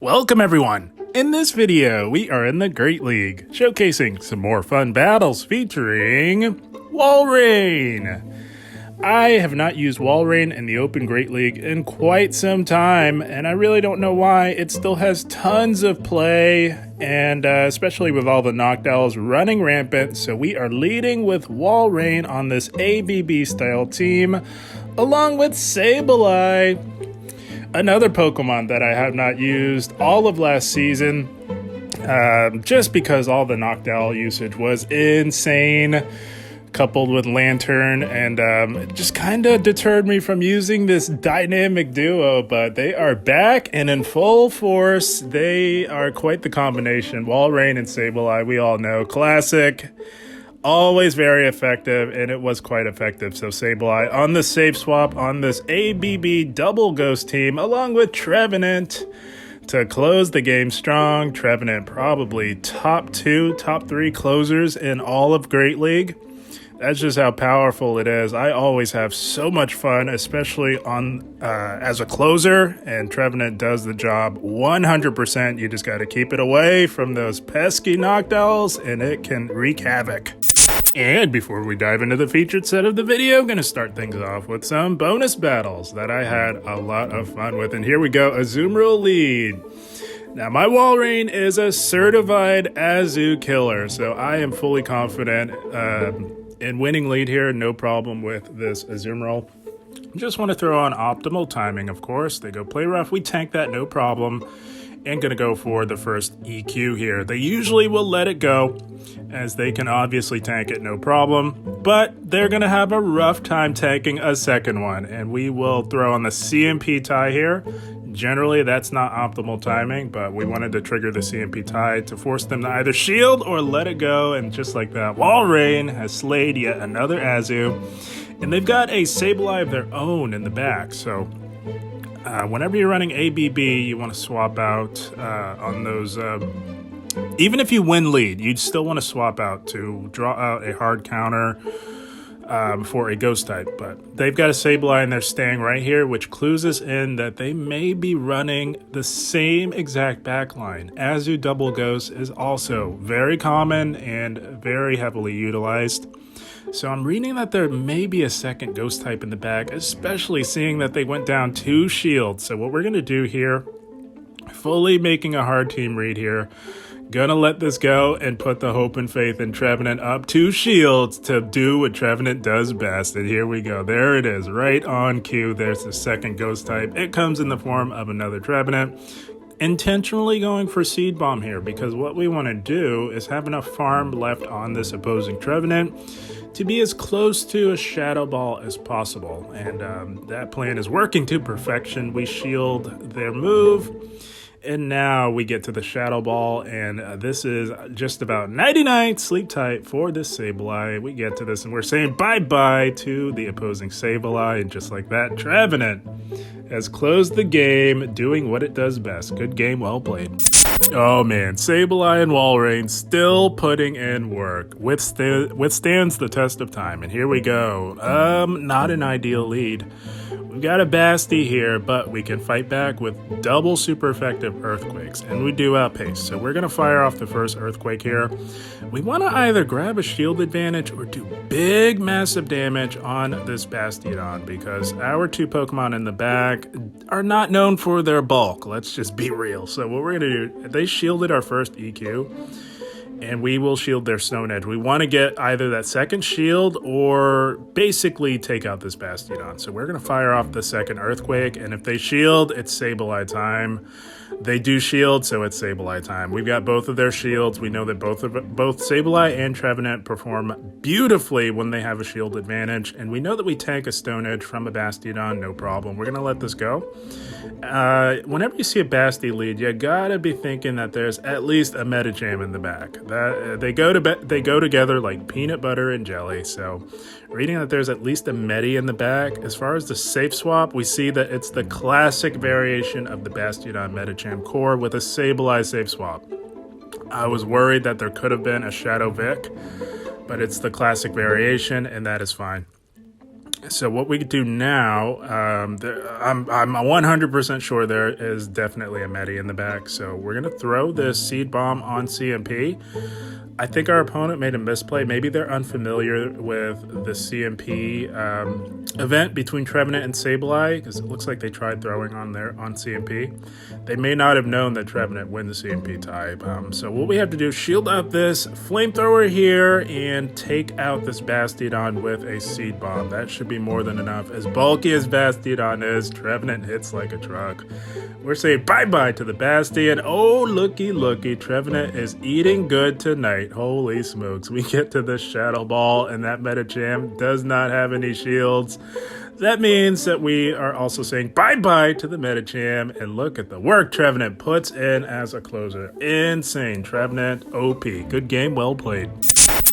Welcome everyone! In this video, we are in the Great League, showcasing some more fun battles featuring Walrein! I have not used Walrein in the Open Great League in quite some time, and I really don't know why. It still has tons of play, and especially with all the Noctowls running rampant, so we are leading with Walrein on this ABB style team, along with Sableye. Another Pokemon that I have not used all of last season, just because all the Noctowl usage was insane, coupled with Lantern, and it just kind of deterred me from using this dynamic duo, but they are back and in full force. They are quite the combination. Walrein and Sableye, we all know, classic. Always very effective, and it was quite effective. So Sableye on the safe swap on this ABB double ghost team, along with Trevenant to close the game strong. Trevenant probably top 2, top 3 closers in all of Great League. That's just how powerful it is. I always have so much fun, especially on as a closer, and Trevenant does the job 100%. You just got to keep it away from those pesky Noctowls, and it can wreak havoc. And before we dive into the featured set of the video, I'm going to start things off with some bonus battles that I had a lot of fun with. And here we go, Azumarill lead. Now, my Walrein is a certified Azu killer, so I am fully confident in winning lead here. No problem with this Azumarill. Just want to throw on optimal timing, of course. They go play rough, we tank that, no problem. And going to go for the first EQ here. They usually will let it go, as they can obviously tank it, no problem. But they're going to have a rough time tanking a second one. And we will throw on the CMP tie here. Generally, that's not optimal timing, but we wanted to trigger the CMP tie to force them to either shield or let it go. And just like that, Walrein has slayed yet another Azu. And they've got a Sableye of their own in the back, so whenever you're running ABB, you want to swap out on those. Even if you win lead, you'd still want to swap out to draw out a hard counter for a ghost type. But they've got a Sableye and they're staying right here, which clues us in that they may be running the same exact backline. Azu double ghost is also very common and very heavily utilized. So I'm reading that there may be a second ghost type in the back, especially seeing that they went down 2 shields. So what we're going to do here, fully making a hard team read here, gonna let this go and put the hope and faith in Trevenant up 2 shields to do what Trevenant does best. And here we go. There it is, right on cue. There's the second ghost type. It comes in the form of another Trevenant. Intentionally going for Seed Bomb here, because what we want to do is have enough farm left on this opposing Trevenant to be as close to a Shadow Ball as possible. And that plan is working to perfection. We shield their move, and now we get to the Shadow Ball, and this is just about 99 sleep tight for this Sableye. We get to this, and we're saying bye-bye to the opposing Sableye, and just like that, Trevenant has closed the game, doing what it does best. Good game, well played. Oh man, Sableye and Walrein still putting in work. Withstands the test of time, and here we go. Not an ideal lead. We've got a Basti here, but we can fight back with double super effective Earthquakes, and we do outpace. So we're going to fire off the first Earthquake here. We want to either grab a shield advantage or do big, massive damage on this Bastiodon, because our 2 Pokemon in the back are not known for their bulk. Let's just be real. So what we're going to do, they shielded our first EQ, and we will shield their Stone Edge. We want to get either that second shield or basically take out this Bastiodon. So we're going to fire off the second Earthquake, and if they shield, it's Sableye time. They do shield, so it's Sableye time. We've got both of their shields. We know that both Sableye and Trevenant perform beautifully when they have a shield advantage, and we know that we tank a Stone Edge from a Bastiodon, no problem. We're going to let this go. Whenever you see a Basti lead, you gotta be thinking that there's at least a Metagam in the back. That they go together like peanut butter and jelly. So, reading that there's at least a Medi in the back. As far as the safe swap, we see that it's the classic variation of the Bastiodon Metagam core with a Sableye safe swap. I was worried that there could have been a Shadow Vic, but it's the classic variation, and that is fine. So what we could do now, I'm 100% sure there is definitely a Medi in the back. So we're going to throw this Seed Bomb on CMP. I think our opponent made a misplay. Maybe they're unfamiliar with the CMP event between Trevenant and Sableye, because it looks like they tried throwing on CMP. They may not have known that Trevenant wins the CMP type. So what we have to do is shield up this Flamethrower here and take out this Bastiodon with a Seed Bomb. That should be more than enough. As bulky as Bastiodon is, Trevenant hits like a truck. We're saying bye-bye to the Bastion. Oh, looky, Trevenant is eating good tonight. Holy smokes. We get to the Shadow Ball, and that Medicham does not have any shields. That means that we are also saying bye-bye to the Medicham, and look at the work Trevenant puts in as a closer. Insane. Trevenant, OP. Good game, well played.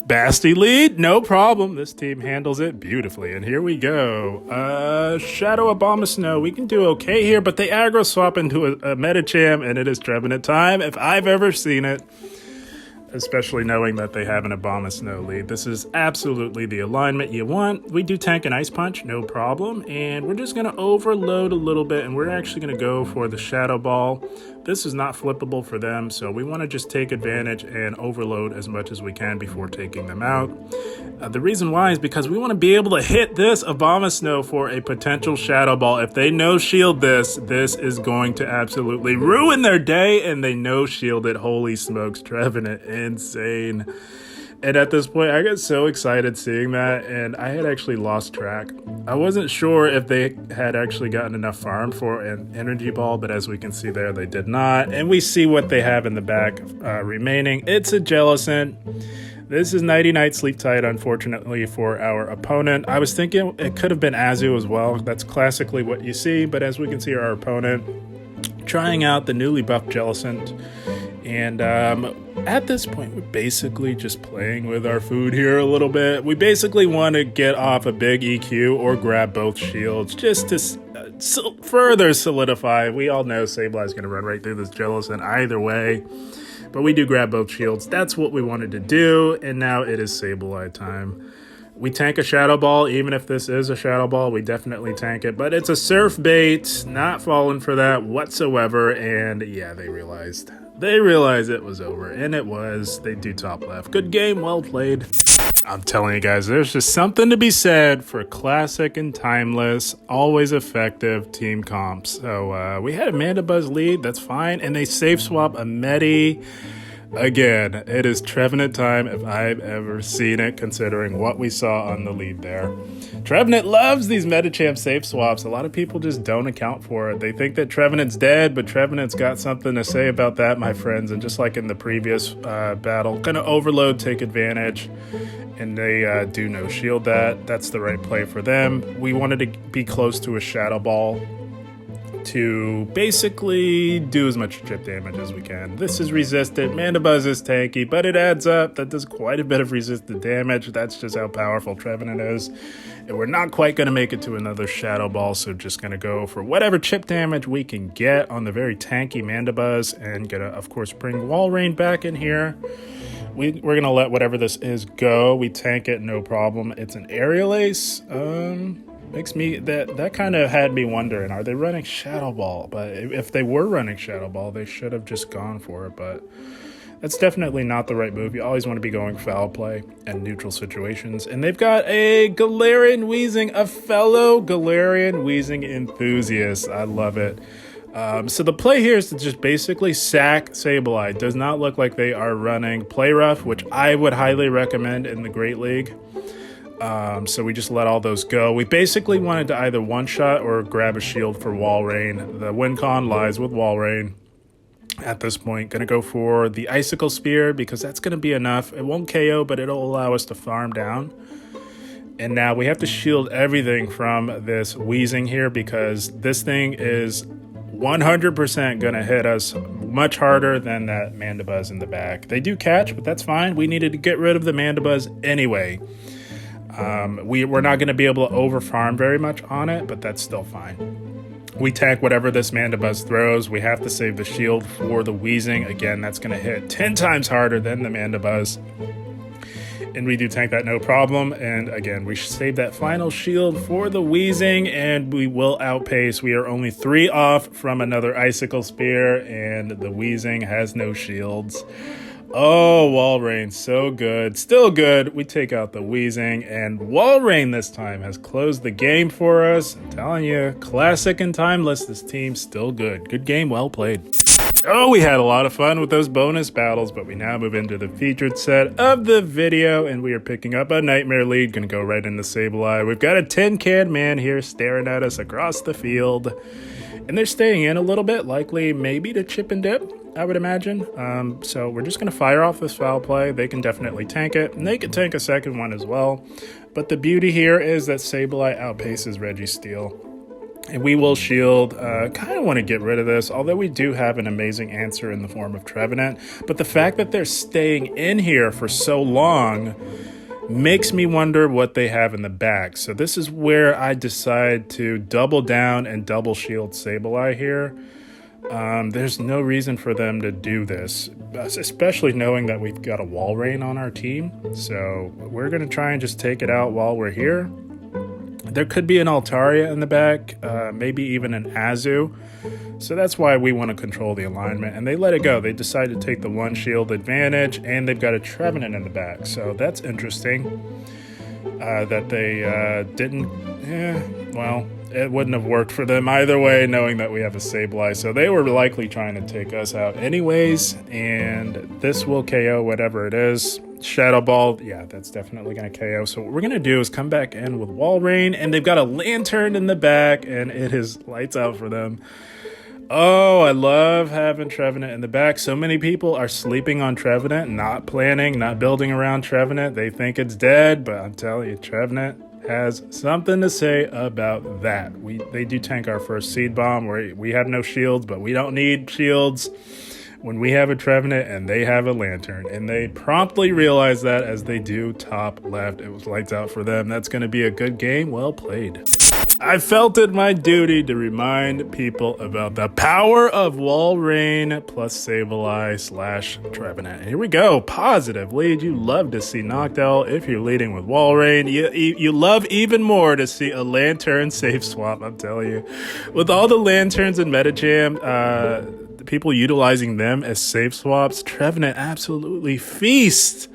Basti lead, no problem. This team handles it beautifully. And here we go. Shadow Abomasnow. We can do okay here, but they aggro swap into a Medicham, and it is Trevenant time if I've ever seen it. Especially knowing that they have an Abomasnow lead. This is absolutely the alignment you want. We do tank an Ice Punch, no problem. And we're just going to overload a little bit, and we're actually going to go for the Shadow Ball. This is not flippable for them, so we want to just take advantage and overload as much as we can before taking them out. The reason why is because we want to be able to hit this Abomasnow for a potential Shadow Ball. If they no-shield this is going to absolutely ruin their day, and they no-shield it. Holy smokes, Trevenant, insane. And at this point, I got so excited seeing that, and I had actually lost track. I wasn't sure if they had actually gotten enough farm for an Energy Ball, but as we can see there, they did not. And we see what they have in the back remaining. It's a Jellicent. This is Nighty Night Sleep Tight, unfortunately, for our opponent. I was thinking it could have been Azu as well. That's classically what you see, but as we can see, our opponent trying out the newly buffed Jellicent. And at this point, we're basically just playing with our food here a little bit. We basically want to get off a big EQ or grab both shields just to further solidify. We all know Sableye is going to run right through this Jellicent either way. But we do grab both shields. That's what we wanted to do. And now it is Sableye time. We tank a Shadow Ball. Even if this is a Shadow Ball, we definitely tank it. But it's a Surf Bait. Not falling for that whatsoever. And yeah, they realized it was over. And it was. They do top left. Good game. Well played. I'm telling you guys, there's just something to be said for classic and timeless, always effective team comps. So we had a Mandibuzz lead, that's fine, and they safe swap a Medi. Again, it is Trevenant time if I've ever seen it, considering what we saw on the lead there. Trevenant loves these Medicham safe swaps. A lot of people just don't account for it. They think that Trevenant's dead, but Trevenant's got something to say about that, my friends. And just like in the previous battle, gonna overload, take advantage. And they do no shield that. That's the right play for them. We wanted to be close to a Shadow Ball to basically do as much chip damage as we can. This is resistant. Mandibuzz is tanky, but it adds up. That does quite a bit of resistant damage. That's just how powerful Trevenant is. And we're not quite going to make it to another Shadow Ball, so just going to go for whatever chip damage we can get on the very tanky Mandibuzz, and going to, of course, bring Walrein back in here. We're going to let whatever this is go. We tank it, no problem. It's an Aerial Ace. Makes me, that kind of had me wondering, are they running Shadow Ball? But if they were running Shadow Ball, they should have just gone for it. But that's definitely not the right move. You always want to be going foul play and neutral situations. And they've got a Galarian Weezing, a fellow Galarian Weezing enthusiast. I love it. So the play here is to just basically sack Sableye. Does not look like they are running Play Rough, which I would highly recommend in the Great League. So we just let all those go. We basically wanted to either one-shot or grab a shield for Walrein. The win con lies with Walrein at this point. Going to go for the Icicle Spear because that's going to be enough. It won't KO, but it'll allow us to farm down. And now we have to shield everything from this Weezing here because this thing is 100% going to hit us much harder than that Mandibuzz in the back. They do catch, but that's fine. We needed to get rid of the Mandibuzz anyway. We're not going to be able to over-farm very much on it, but that's still fine. We tank whatever this Mandibuzz throws. We have to save the shield for the Weezing. Again, that's going to hit 10 times harder than the Mandibuzz. And we do tank that no problem. And again, we should save that final shield for the Weezing, and we will outpace. We are only 3 off from another Icicle Spear, and the Weezing has no shields. Oh, Walrein, so good. Still good. We take out the Weezing, and Walrein this time has closed the game for us. I'm telling you, classic and timeless. This team's still good. Good game, well played. Oh, we had a lot of fun with those bonus battles, but we now move into the featured set of the video, and we are picking up a Nightmare lead. Gonna go right into Sableye. We've got a tin-can man here staring at us across the field, and they're staying in a little bit, likely maybe to chip and dip, I would imagine. So we're just gonna fire off this foul play. They can definitely tank it, and they can tank a second one as well. But the beauty here is that Sableye outpaces Registeel. And we will shield. Kind of want to get rid of this, although we do have an amazing answer in the form of Trevenant. But the fact that they're staying in here for so long makes me wonder what they have in the back. So this is where I decide to double down and double shield Sableye here. There's no reason for them to do this, especially knowing that we've got a Walrein on our team. So we're going to try and just take it out while we're here. There could be an Altaria in the back, maybe even an Azu. So that's why we want to control the alignment. And they let it go. They decided to take the one shield advantage, and they've got a Trevenant in the back. So that's interesting that they didn't. Well, it wouldn't have worked for them either way, knowing that we have a Sableye. So they were likely trying to take us out anyways. And this will KO whatever it is. Shadow Ball, yeah, that's definitely going to KO. So what we're going to do is come back in with Walrein, and they've got a Lantern in the back, and it is lights out for them. Oh, I love having Trevenant in the back. So many people are sleeping on Trevenant, not planning, not building around Trevenant. They think it's dead, but I'm telling you, Trevenant has something to say about that. They do tank our first Seed Bomb, where we have no shields, but we don't need shields when we have a Trevenant and they have a Lantern. And they promptly realize that as they do top left. It was lights out for them. That's going to be a good game. Well played. I felt it my duty to remind people about the power of Walrein plus Sableye / Trevenant. Here we go. Positive lead. You love to see Noctowl if you're leading with Walrein. You love even more to see a Lantern safe swap, I'm telling you. With all the Lanterns in Metagam, people utilizing them as safe swaps, Trevenant absolutely feast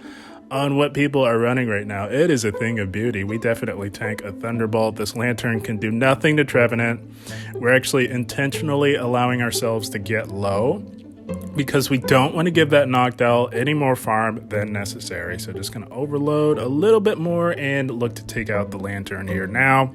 on what people are running right now. It is a thing of beauty. We definitely tank a Thunderbolt. This Lantern can do nothing to Trevenant. We're actually intentionally allowing ourselves to get low because we don't want to give that Noctowl any more farm than necessary. So just going to overload a little bit more and look to take out the Lantern here now.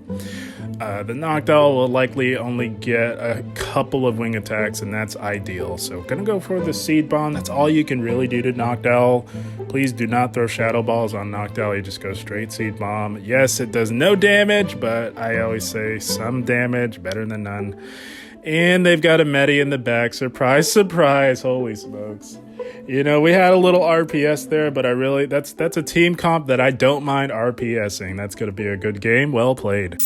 The Noctowl will likely only get a couple of wing attacks, and that's ideal. So gonna go for the Seed Bomb. That's all you can really do to Noctowl. Please do not throw Shadow Balls on Noctowl. You just go straight Seed Bomb. Yes, it does no damage, but I always say some damage, better than none. And they've got a Medi in the back. Surprise, surprise. Holy smokes. You know, we had a little RPS there, but that's a team comp that I don't mind RPSing. That's going to be a good game. Well played.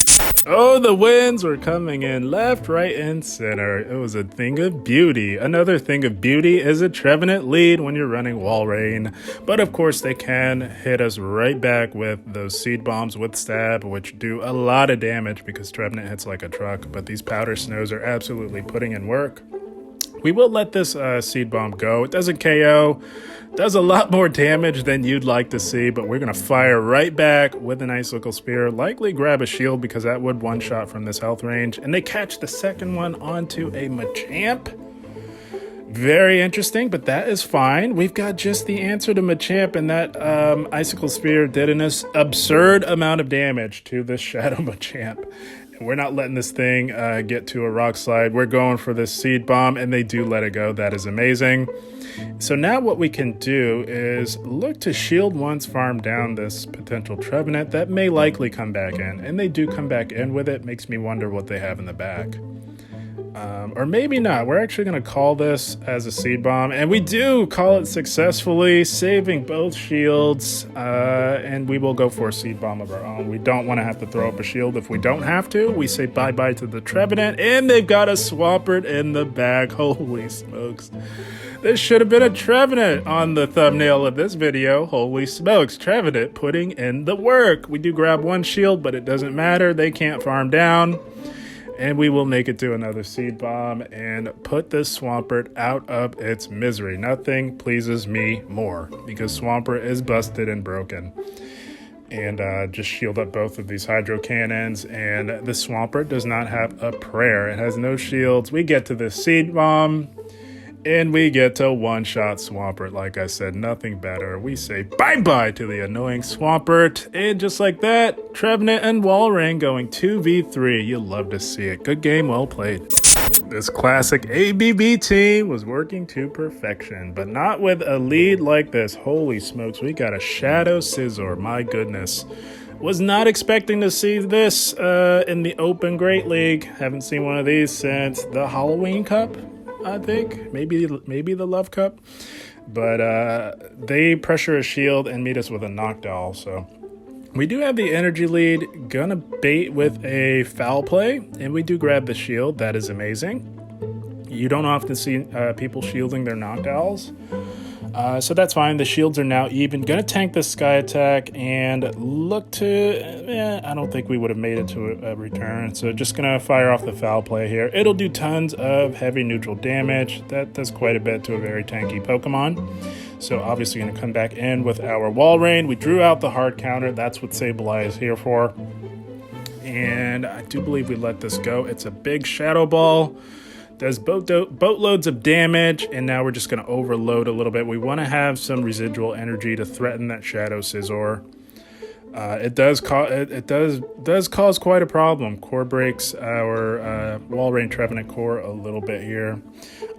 Oh, the wins were coming in left, right, and center. It was a thing of beauty. Another thing of beauty is a Trevenant lead when you're running Walrein. But of course, they can hit us right back with those Seed Bombs with Stab, which do a lot of damage because Trevenant hits like a truck. But these Powder Snows are absolutely putting in work. We will let this Seed Bomb go. It doesn't KO. Does a lot more damage than you'd like to see, but we're going to fire right back with an Icicle Spear. Likely grab a shield because that would one-shot from this health range. And they catch the second one onto a Machamp. Very interesting, but that is fine. We've got just the answer to Machamp, and that Icicle Spear did an absurd amount of damage to this Shadow Machamp. We're not letting this thing get to a Rock Slide. We're going for this Seed Bomb, and they do let it go. That is amazing. So now what we can do is look to shield once, farm down this potential Trevenant that may likely come back in. And they do come back in with it. Makes me wonder what they have in the back. Or maybe not. We're actually going to call this as a Seed Bomb. And we do call it successfully, saving both shields. And we will go for a Seed Bomb of our own. We don't want to have to throw up a shield if we don't have to. We say bye-bye to the Trevenant. And they've got a Swampert in the bag. Holy smokes. This should have been a Trevenant on the thumbnail of this video. Holy smokes. Trevenant putting in the work. We do grab one shield, but it doesn't matter. They can't farm down. And we will make it to another Seed Bomb and put this Swampert out of its misery. Nothing pleases me more because Swampert is busted and broken. And just shield up both of these Hydro Cannons. And the Swampert does not have a prayer. It has no shields. We get to the Seed Bomb. And we get to one-shot Swampert. Like I said, nothing better. We say bye-bye to the annoying Swampert. And just like that, Trevenant and Walrein going 2v3. You'll love to see it. Good game, well played. This classic ABB team was working to perfection, but not with a lead like this. Holy smokes, we got a Shadow Scizor. My goodness. Was not expecting to see this in the Open Great League. Haven't seen one of these since the Halloween Cup. I think maybe the Love Cup, but they pressure a shield and meet us with a Noctowl. So we do have the energy lead. Gonna bait with a foul play, and we do grab the shield. That is amazing. You don't often see people shielding their Noctowls. So that's fine. The shields are now even. Gonna tank the Sky Attack and look to... I don't think we would have made it to a return. So just gonna fire off the foul play here. It'll do tons of heavy neutral damage. That does quite a bit to a very tanky Pokemon. So obviously gonna come back in with our Walrein. We drew out the hard counter. That's what Sableye is here for. And I do believe we let this go. It's a big Shadow Ball. Does boatloads of damage, and now we're just going to overload a little bit. We want to have some residual energy to threaten that Shadow Scizor. It does cause quite a problem. Core breaks our Walrein Trevenant core a little bit here.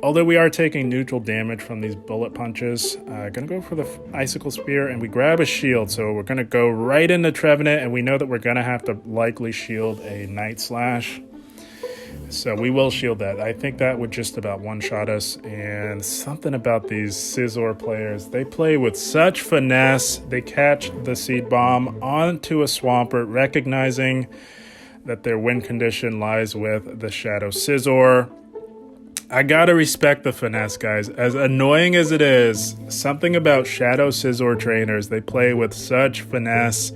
Although we are taking neutral damage from these bullet punches. Gonna go for the Icicle Spear, and we grab a shield. So we're gonna go right into Trevenant, and we know that we're gonna have to likely shield a Night Slash. So we will shield that. I think that would just about one-shot us. And something about these Scizor players, they play with such finesse. They catch the Seed Bomb onto a Swampert, recognizing that their win condition lies with the Shadow Scizor. I gotta respect the finesse, guys. As annoying as it is, something about Shadow Scizor trainers, they play with such finesse.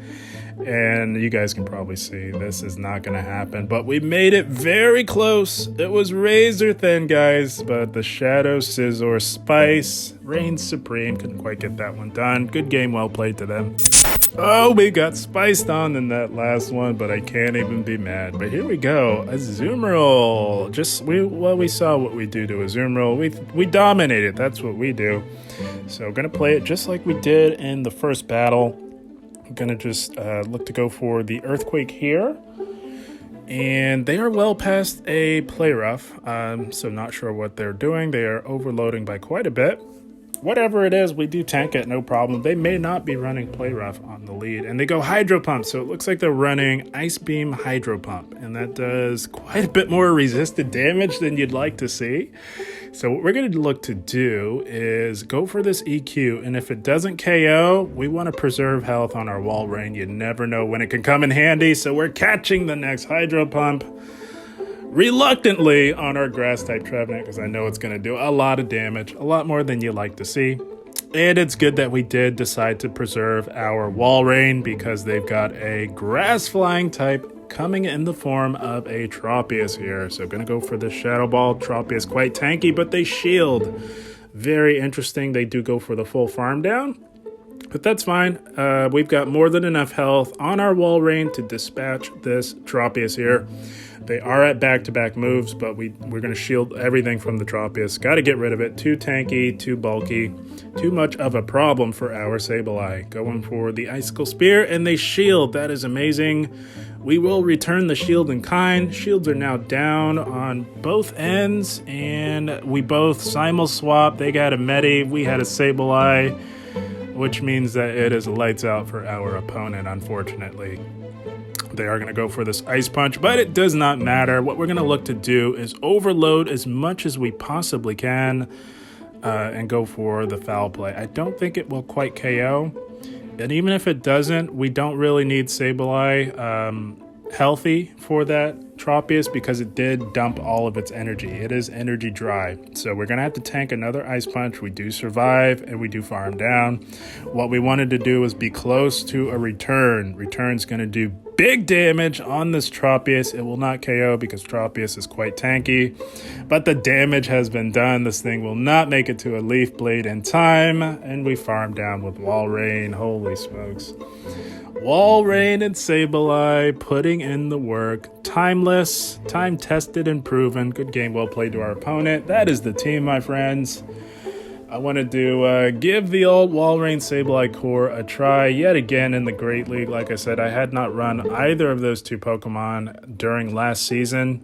And you guys can probably see this is not going to happen. But we made it very close. It was razor thin, guys. But the Shadow Scizor Spice reigns supreme. Couldn't quite get that one done. Good game, well played to them. Oh, we got spiced on in that last one, but I can't even be mad. But here we go. Azumarill. We saw what we do to Azumarill. We dominated. That's what we do. So going to play it just like we did in the first battle. I'm going to just look to go for the Earthquake here. And they are well past a play rough, so not sure what they're doing. They are overloading by quite a bit. Whatever it is, we do tank it, no problem. They may not be running play rough on the lead. And they go Hydro Pump, so it looks like they're running Ice Beam Hydro Pump. And that does quite a bit more resisted damage than you'd like to see. So what we're going to look to do is go for this EQ, and if it doesn't KO, we want to preserve health on our Walrein. You never know when it can come in handy, so we're catching the next Hydro Pump reluctantly on our Grass-type Trevenant, because I know it's going to do a lot of damage, a lot more than you like to see. And it's good that we did decide to preserve our Walrein, because they've got a Grass-flying type coming in the form of a Tropius here. So going to go for the Shadow Ball. Tropius quite tanky, but they shield. Very interesting. They do go for the full farm down, but that's fine. We've got more than enough health on our Walrein to dispatch this Tropius here. They are at back-to-back moves, but we're going to shield everything from the Tropius. Got to get rid of it. Too tanky, too bulky, too much of a problem for our Sableye. Going for the Icicle Spear, and they shield. That is amazing. We will return the shield in kind. Shields are now down on both ends, and we both simul-swap. They got a Medi, we had a Sableye, which means that it is lights out for our opponent, unfortunately. They are going to go for this Ice Punch, but it does not matter. What we're going to look to do is overload as much as we possibly can and go for the Foul Play. I don't think it will quite KO. And even if it doesn't, we don't really need Sableye healthy for that Tropius because it did dump all of its energy. It is energy dry. So we're going to have to tank another Ice Punch. We do survive and we do farm down. What we wanted to do was be close to a return. Return's going to do big damage on this Tropius. It will not KO because Tropius is quite tanky. But the damage has been done. This thing will not make it to a Leaf Blade in time. And we farm down with Walrein. Holy smokes. Walrein and Sableye putting in the work. Timeless, time-tested and proven. Good game, well played to our opponent. That is the team, my friends. I wanted to give the old Walrein Sableye core a try yet again in the Great League. Like I said, I had not run either of those two Pokemon during last season.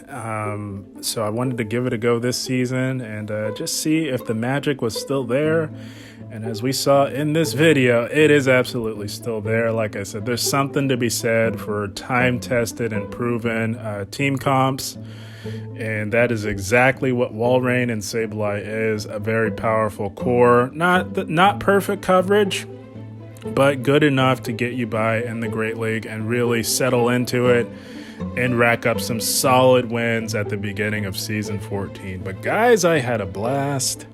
So I wanted to give it a go this season and just see if the magic was still there. And as we saw in this video, it is absolutely still there. Like I said, there's something to be said for time-tested and proven team comps. And that is exactly what Walrein and Sableye is, a very powerful core. Not perfect coverage, but good enough to get you by in the Great League and really settle into it and rack up some solid wins at the beginning of Season 14. But guys, I had a blast.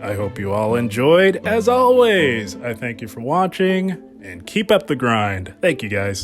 I hope you all enjoyed. As always, I thank you for watching and keep up the grind. Thank you guys.